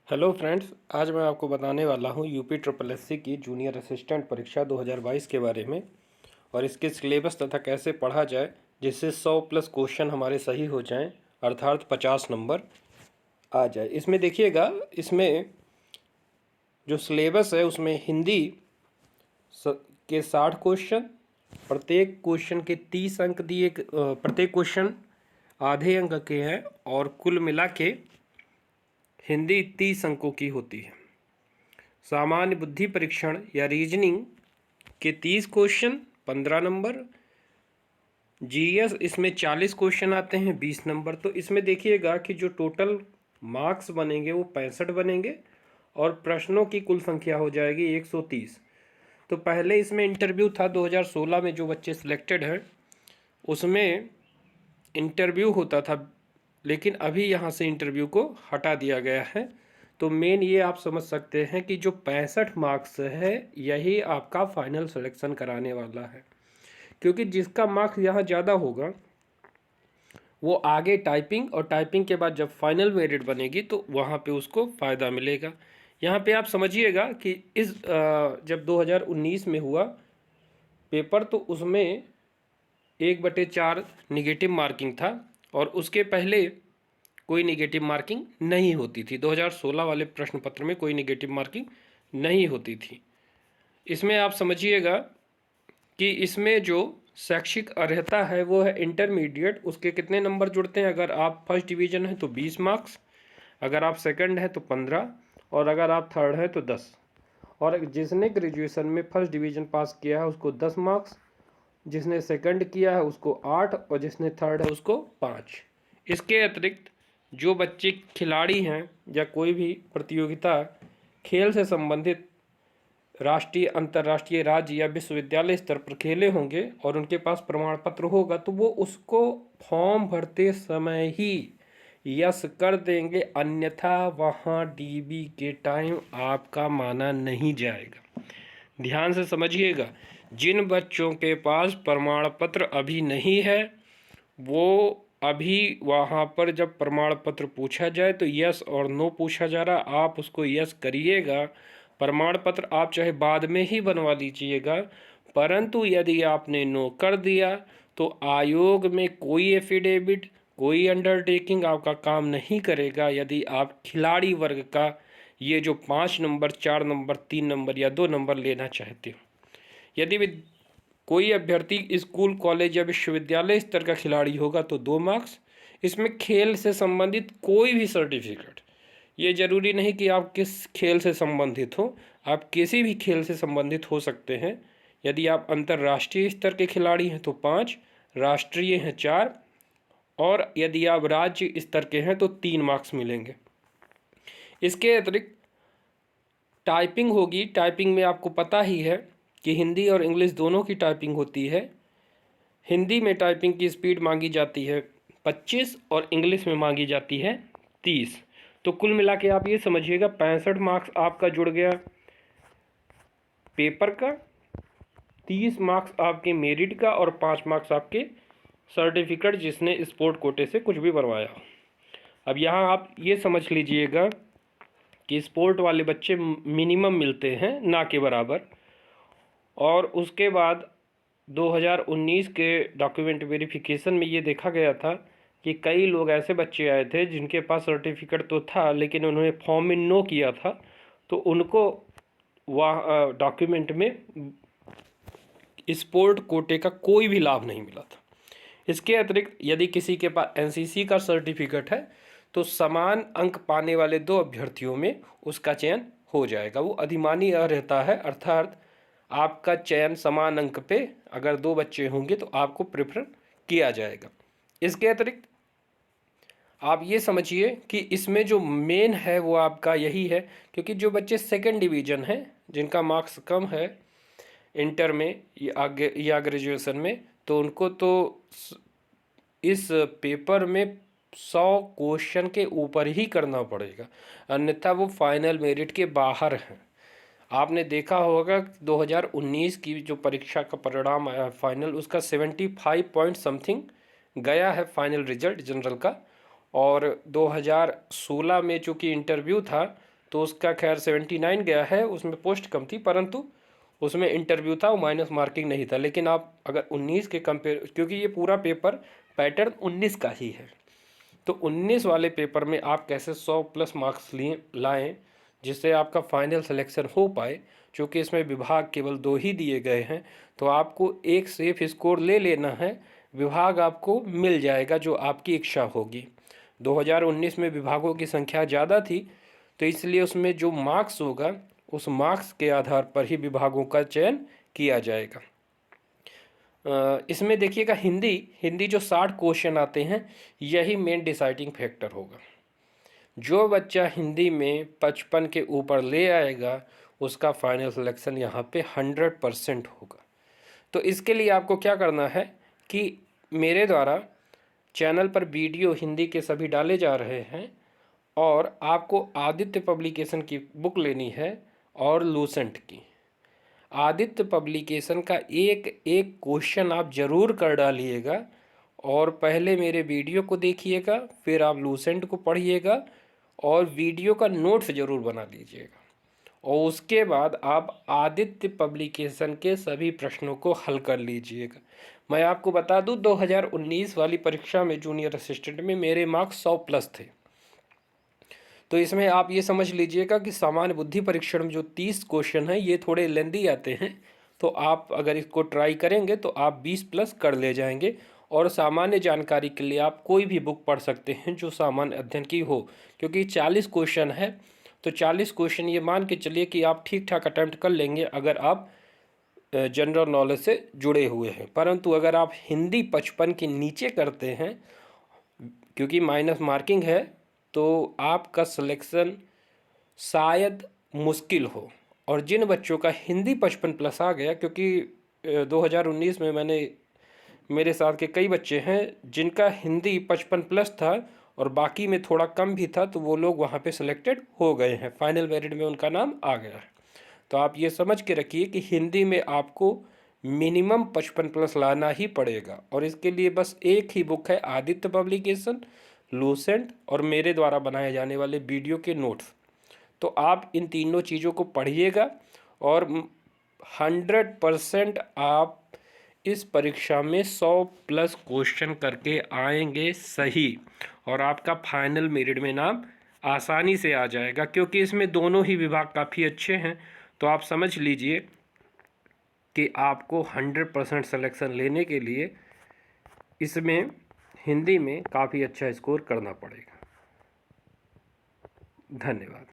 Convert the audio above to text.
Hello friends, आज मैं आपको बताने वाला हूँ यूपी ट्रिपल एससी की जूनियर असिस्टेंट परीक्षा 2022 के बारे में और इसके सिलेबस तथा कैसे पढ़ा जाए जिससे 100 प्लस क्वेश्चन हमारे सही हो जाएं, अर्थात 50 नंबर आ जाए। इसमें देखिएगा, इसमें जो सिलेबस है उसमें हिंदी के 60 क्वेश्चन, प्रत्येक क्वेश्चन के 30 अंक दिए, प्रत्येक क्वेश्चन आधे अंक के हैं और कुल मिला के हिंदी 30 अंकों की होती है। सामान्य बुद्धि परीक्षण या रीजनिंग के 30 क्वेश्चन 15 नंबर, जीएस इसमें 40 क्वेश्चन आते हैं 20 नंबर। तो इसमें देखिएगा कि जो टोटल मार्क्स बनेंगे वो 65 बनेंगे और प्रश्नों की कुल संख्या हो जाएगी 130। तो पहले इसमें इंटरव्यू था 2016 में, जो बच्चे सिलेक्टेड हैं उसमें इंटरव्यू होता था, लेकिन अभी यहाँ से इंटरव्यू को हटा दिया गया है। तो मेन ये आप समझ सकते हैं कि जो 65 मार्क्स है यही आपका फाइनल सिलेक्शन कराने वाला है, क्योंकि जिसका मार्क्स यहाँ ज़्यादा होगा वो आगे टाइपिंग, और टाइपिंग के बाद जब फाइनल मेरिट बनेगी तो वहाँ पे उसको फ़ायदा मिलेगा। यहाँ पे आप समझिएगा कि इस जब 2019 में हुआ पेपर तो उसमें 1/4 निगेटिव मार्किंग था और उसके पहले कोई निगेटिव मार्किंग नहीं होती थी। 2016 वाले प्रश्न पत्र में कोई निगेटिव मार्किंग नहीं होती थी। इसमें आप समझिएगा कि इसमें जो शैक्षिक अर्हता है वो है इंटरमीडिएट। उसके कितने नंबर जुड़ते हैं? अगर आप फर्स्ट डिवीज़न हैं तो 20 मार्क्स, अगर आप सेकंड हैं तो 15, और अगर आप थर्ड हैं तो 10। और जिसने ग्रेजुएशन में फर्स्ट डिवीज़न पास किया है उसको 10 मार्क्स, जिसने सेकंड किया है उसको 8 और जिसने थर्ड है उसको 5। इसके अतिरिक्त जो बच्चे खिलाड़ी हैं या कोई भी प्रतियोगिता खेल से संबंधित राष्ट्रीय, अंतर्राष्ट्रीय, राज्य या विश्वविद्यालय स्तर पर खेले होंगे और उनके पास प्रमाण पत्र होगा तो वो उसको फॉर्म भरते समय ही यस कर देंगे, अन्यथा वहाँ डीबी के टाइम आपका माना नहीं जाएगा। ध्यान से समझिएगा, जिन बच्चों के पास प्रमाण पत्र अभी नहीं है वो अभी वहाँ पर जब प्रमाण पत्र पूछा जाए तो यस और नो पूछा जा रहा, आप उसको यस करिएगा। प्रमाण पत्र आप चाहे बाद में ही बनवा लीजिएगा, परंतु यदि आपने नो कर दिया तो आयोग में कोई एफिडेविट, कोई अंडरटेकिंग आपका काम नहीं करेगा। यदि आप खिलाड़ी वर्ग का ये जो 5 नंबर, 4 नंबर, 3 नंबर या 2 नंबर लेना चाहते हो, यदि कोई अभ्यर्थी स्कूल, कॉलेज या विश्वविद्यालय स्तर का खिलाड़ी होगा तो 2 मार्क्स। इसमें खेल से संबंधित कोई भी सर्टिफिकेट, ये जरूरी नहीं कि आप किस खेल से संबंधित हो, आप किसी भी खेल से संबंधित हो सकते हैं। यदि आप अंतर्राष्ट्रीय स्तर के खिलाड़ी हैं तो 5, राष्ट्रीय हैं 4, और यदि आप राज्य स्तर के हैं तो 3 मार्क्स मिलेंगे। इसके अतिरिक्त टाइपिंग होगी। टाइपिंग में आपको पता ही है कि हिंदी और इंग्लिश दोनों की टाइपिंग होती है। हिंदी में टाइपिंग की स्पीड मांगी जाती है 25 और इंग्लिश में मांगी जाती है 30। तो कुल मिला के आप ये समझिएगा 65 मार्क्स आपका जुड़ गया पेपर का, 30 मार्क्स आपके मेरिट का और 5 मार्क्स आपके सर्टिफिकेट जिसने स्पोर्ट कोटे से कुछ भी बनवाया। अब यहाँ आप ये समझ लीजिएगा कि स्पोर्ट वाले बच्चे मिनिमम मिलते हैं, ना के बराबर। और उसके बाद 2019 के डॉक्यूमेंट वेरिफिकेशन में ये देखा गया था कि कई लोग ऐसे बच्चे आए थे जिनके पास सर्टिफिकेट तो था लेकिन उन्होंने फॉर्म में नो किया था, तो उनको वह डॉक्यूमेंट में स्पोर्ट कोटे का कोई भी लाभ नहीं मिला था। इसके अतिरिक्त यदि किसी के पास एनसीसी का सर्टिफिकेट है तो समान अंक पाने वाले 2 अभ्यर्थियों में उसका चयन हो जाएगा। वो अधिमानी रहता है, अर्थात आपका चयन समान अंक पे अगर 2 बच्चे होंगे तो आपको प्रेफर किया जाएगा। इसके अतिरिक्त आप ये समझिए कि इसमें जो मेन है वो आपका यही है, क्योंकि जो बच्चे सेकंड डिवीज़न हैं जिनका मार्क्स कम है इंटर में या ग्रेजुएशन में, तो उनको तो इस पेपर में 100 क्वेश्चन के ऊपर ही करना पड़ेगा, अन्यथा वो फाइनल मेरिट के बाहर हैं। आपने देखा होगा 2019 की जो परीक्षा का परिणाम आया फाइनल, उसका 75 पॉइंट समथिंग गया है फाइनल रिजल्ट जनरल का। और 2016 में चूँकि इंटरव्यू था तो उसका खैर 79 गया है, उसमें पोस्ट कम थी, परंतु उसमें इंटरव्यू था, वो माइनस मार्किंग नहीं था। लेकिन आप अगर 19 के कंपेयर, क्योंकि ये पूरा पेपर पैटर्न 19 का ही है, तो 19 वाले पेपर में आप कैसे 100 प्लस मार्क्स लिए लाएं जिससे आपका फाइनल सिलेक्शन हो पाए। चूँकि इसमें विभाग केवल 2 ही दिए गए हैं, तो आपको एक सेफ स्कोर ले लेना है, विभाग आपको मिल जाएगा जो आपकी इच्छा होगी। 2019 में विभागों की संख्या ज़्यादा थी, तो इसलिए उसमें जो मार्क्स होगा उस मार्क्स के आधार पर ही विभागों का चयन किया जाएगा। इसमें देखिएगा हिंदी जो 60 क्वेश्चन आते हैं, यही मेन डिसाइडिंग फैक्टर होगा। जो बच्चा हिंदी में 55 के ऊपर ले आएगा उसका फाइनल सिलेक्शन यहाँ पे 100% होगा। तो इसके लिए आपको क्या करना है कि मेरे द्वारा चैनल पर वीडियो हिंदी के सभी डाले जा रहे हैं, और आपको आदित्य पब्लिकेशन की बुक लेनी है और लूसेंट की। आदित्य पब्लिकेशन का एक एक क्वेश्चन आप ज़रूर कर डालिएगा, और पहले मेरे वीडियो को देखिएगा, फिर आप लूसेंट को पढ़िएगा और वीडियो का नोट्स ज़रूर बना लीजिएगा, और उसके बाद आप आदित्य पब्लिकेशन के सभी प्रश्नों को हल कर लीजिएगा। मैं आपको बता दूं 2019 वाली परीक्षा में जूनियर असिस्टेंट में मेरे मार्क्स 100 प्लस थे। तो इसमें आप ये समझ लीजिएगा कि सामान्य बुद्धि परीक्षण में जो 30 क्वेश्चन हैं ये थोड़े लेंदी आते हैं, तो आप अगर इसको ट्राई करेंगे तो आप 20 प्लस कर ले जाएंगे। और सामान्य जानकारी के लिए आप कोई भी बुक पढ़ सकते हैं जो सामान्य अध्ययन की हो, क्योंकि 40 क्वेश्चन है, तो 40 क्वेश्चन ये मान के चलिए कि आप ठीक ठाक अटैम्प्ट कर लेंगे अगर आप जनरल नॉलेज से जुड़े हुए हैं। परंतु अगर आप हिंदी 55 के नीचे करते हैं, क्योंकि माइनस मार्किंग है, तो आपका सिलेक्शन शायद मुश्किल हो। और जिन बच्चों का हिंदी 55 प्लस आ गया, क्योंकि 2019 में मेरे साथ के कई बच्चे हैं जिनका हिंदी 55 प्लस था और बाकी में थोड़ा कम भी था, तो वो लोग वहाँ पे सिलेक्टेड हो गए हैं, फाइनल मेरिट में उनका नाम आ गया है। तो आप ये समझ के रखिए कि हिंदी में आपको मिनिमम 55 प्लस लाना ही पड़ेगा, और इसके लिए बस एक ही बुक है, आदित्य पब्लिकेशन, लूसेंट और मेरे द्वारा बनाए जाने वाले वीडियो के नोट्स। तो आप इन तीनों चीज़ों को पढ़िएगा और 100% आप इस परीक्षा में 100 प्लस क्वेश्चन करके आएंगे सही, और आपका फाइनल मेरिट में नाम आसानी से आ जाएगा, क्योंकि इसमें दोनों ही विभाग काफ़ी अच्छे हैं। तो आप समझ लीजिए कि आपको 100% सिलेक्शन लेने के लिए इसमें हिंदी में काफ़ी अच्छा स्कोर करना पड़ेगा। धन्यवाद।